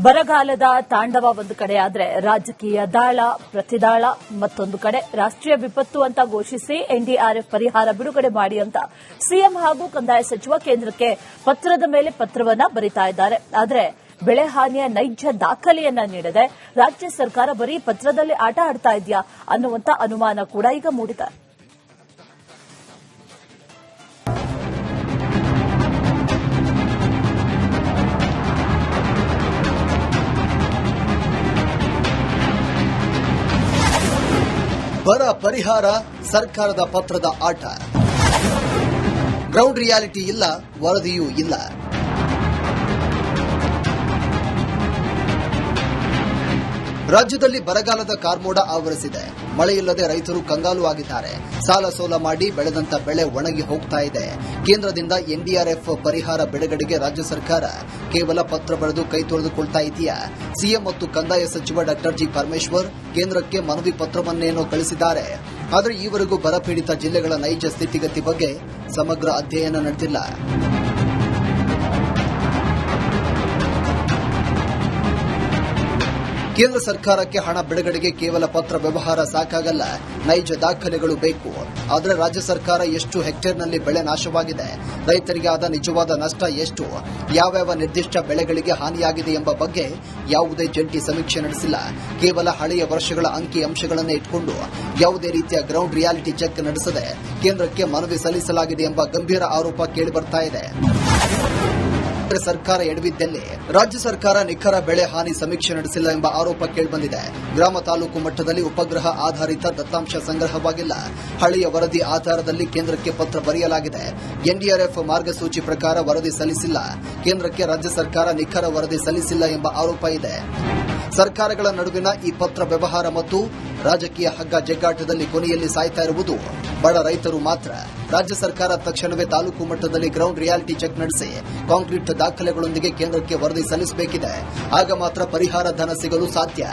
ಬರಗಾಲದ ತಾಂಡವ ಒಂದು ಕಡೆ ಆದರೆ ರಾಜಕೀಯ ದಾಳ ಪ್ರತಿದಾಳ ಮತ್ತೊಂದು ಕಡೆ. ರಾಷ್ಟ್ರೀಯ ವಿಪತ್ತು ಅಂತ ಘೋಷಿಸಿ ಎನ್ಡಿಆರ್ಎಫ್ ಪರಿಹಾರ ಬಿಡುಗಡೆ ಮಾಡಿ ಅಂತ ಸಿಎಂ ಹಾಗೂ ಕಂದಾಯ ಸಚಿವ ಕೇಂದ್ರಕ್ಕೆ ಪತ್ರದ ಮೇಲೆ ಪತ್ರವನ್ನ ಬರೀತಾ ಇದ್ದಾರೆ. ಆದರೆ ಬೆಳೆ ಹಾನಿಯ ನೈಜ ದಾಖಲೆಯನ್ನ ನೀಡದೆ ರಾಜ್ಯ ಸರ್ಕಾರ ಬರೀ ಪತ್ರದಲ್ಲಿ ಆಟ ಆಡ್ತಾ ಇದೆಯಾ ಅನ್ನುವಂತ ಅನುಮಾನ ಕೂಡ ಈಗ ಮೂಡಿದೆ. ಬರ ಪರಿಹಾರ ಸರ್ಕಾರದ ಪತ್ರದ ಆಟ. ಗ್ರೌಂಡ್ ರಿಯಾಲಿಟಿ ಇಲ್ಲ, ವರದಿಯೂ ಇಲ್ಲ. ರಾಜ್ಯದಲ್ಲಿ ಬರಗಾಲದ ಕಾರ್ಮೋಡ ಆವರಿಸಿದೆ. ಮಳೆಯಿಲ್ಲದೆ ರೈತರು ಕಂಗಾಲು ಆಗಿದ್ದಾರೆ. ಸಾಲ ಸೋಲ ಮಾಡಿ ಬೆಳೆದಂತ ಬೆಳೆ ಒಣಗಿ ಹೋಗ್ತಾ ಇದೆ. ಕೇಂದ್ರದಿಂದ ಎನ್ಡಿಆರ್ಎಫ್ ಪರಿಹಾರ ಬಿಡುಗಡೆಗೆ ರಾಜ್ಯ ಸರ್ಕಾರ ಕೇವಲ ಪತ್ರ ಬರೆದು ಕೈ ತೊಳೆದುಕೊಳ್ತಾ ಇದೆಯಾ? ಸಿಎಂ ಮತ್ತು ಕಂದಾಯ ಸಚಿವ ಡಾ ಜಿ ಪರಮೇಶ್ವರ್ ಕೇಂದ್ರಕ್ಕೆ ಮನವಿ ಪತ್ರವನ್ನೇನೋ ಕಳಿಸಿದ್ದಾರೆ. ಆದರೆ ಈವರೆಗೂ ಬರಪೀಡಿತ ಜಿಲ್ಲೆಗಳ ನೈಜ ಸ್ಥಿತಿಗತಿ ಬಗ್ಗೆ ಸಮಗ್ರ ಅಧ್ಯಯನ ನಡೆದಿಲ್ಲ. ಕೇಂದ್ರ ಸರ್ಕಾರಕ್ಕೆ ಹಣ ಬಿಡುಗಡೆಗೆ ಕೇವಲ ಪತ್ರ ವ್ಯವಹಾರ ಸಾಕಾಗಲ್ಲ, ನೈಜ ದಾಖಲೆಗಳು ಬೇಕು. ಆದರೆ ರಾಜ್ಯ ಸರ್ಕಾರ ಎಷ್ಟು ಹೆಕ್ಟೇರ್ನಲ್ಲಿ ಬೆಳೆ ನಾಶವಾಗಿದೆ, ರೈತರಿಗೆ ಆದ ನಿಜವಾದ ನಷ್ಟ ಎಷ್ಟು, ಯಾವ್ಯಾವ ನಿರ್ದಿಷ್ಟ ಬೆಳೆಗಳಿಗೆ ಹಾನಿಯಾಗಿದೆ ಎಂಬ ಬಗ್ಗೆ ಯಾವುದೇ ಜಂಟಿ ಸಮೀಕ್ಷೆ ನಡೆಸಿಲ್ಲ. ಕೇವಲ ಹಳೆಯ ವರ್ಷಗಳ ಅಂಕಿ ಅಂಶಗಳನ್ನೇ ಇಟ್ಕೊಂಡು ಯಾವುದೇ ರೀತಿಯ ಗ್ರೌಂಡ್ ರಿಯಾಲಿಟಿ ಚೆಕ್ ನಡೆಸದೆ ಕೇಂದ್ರಕ್ಕೆ ಮನವಿ ಸಲ್ಲಿಸಲಾಗಿದೆ ಎಂಬ ಗಂಭೀರ ಆರೋಪ ಕೇಳಿಬರ್ತಾ ಇದೆ. ಸರ್ಕಾರ ಎಡವಿದ್ದಲ್ಲಿ ರಾಜ್ಯ ಸರ್ಕಾರ ನಿಖರ ಬೆಳೆ ಹಾನಿ ಸಮೀಕ್ಷೆ ನಡೆಸಿಲ್ಲ ಎಂಬ ಆರೋಪ ಕೇಳಿಬಂದಿದೆ. ಗ್ರಾಮ ತಾಲೂಕು ಮಟ್ಟದಲ್ಲಿ ಉಪಗ್ರಹ ಆಧಾರಿತ ದತ್ತಾಂಶ ಸಂಗ್ರಹವಾಗಿಲ್ಲ. ಹಳೆಯ ವರದಿ ಆಧಾರದಲ್ಲಿ ಕೇಂದ್ರಕ್ಕೆ ಪತ್ರ ಬರೆಯಲಾಗಿದೆ. ಎನ್ಡಿಆರ್ಎಫ್ ಮಾರ್ಗಸೂಚಿ ಪ್ರಕಾರ ವರದಿ ಸಲ್ಲಿಸಿಲ್ಲ. ಕೇಂದ್ರಕ್ಕೆ ರಾಜ್ಯ ಸರ್ಕಾರ ನಿಖರ ವರದಿ ಸಲ್ಲಿಸಿಲ್ಲ ಎಂಬ ಆರೋಪ ಇದೆ. ಸರ್ಕಾರಗಳ ನಡುವಿನ ಈ ಪತ್ರ ವ್ಯವಹಾರ ಮತ್ತು ರಾಜಕೀಯ ಹಗ್ಗ ಜಗ್ಗಾಟದಲ್ಲಿ ಕೊನೆಯಲ್ಲಿ ಸಾಯ್ತಾ ಇರುವುದು ಬಡ ರೈತರು ಮಾತ್ರ. ರಾಜ್ಯ ಸರ್ಕಾರ ತಕ್ಷಣವೇ ತಾಲೂಕು ಮಟ್ಟದಲ್ಲಿ ಗ್ರೌಂಡ್ ರಿಯಾಲಿಟಿ ಚೆಕ್ ನಡೆಸಿ ಕಾಂಕ್ರೀಟ್ ದಾಖಲೆಗಳೊಂದಿಗೆ ಕೇಂದ್ರಕ್ಕೆ ವರದಿ ಸಲ್ಲಿಸಬೇಕಿದೆ. ಆಗ ಮಾತ್ರ ಪರಿಹಾರ ಧನ ಸಿಗಲು ಸಾಧ್ಯ.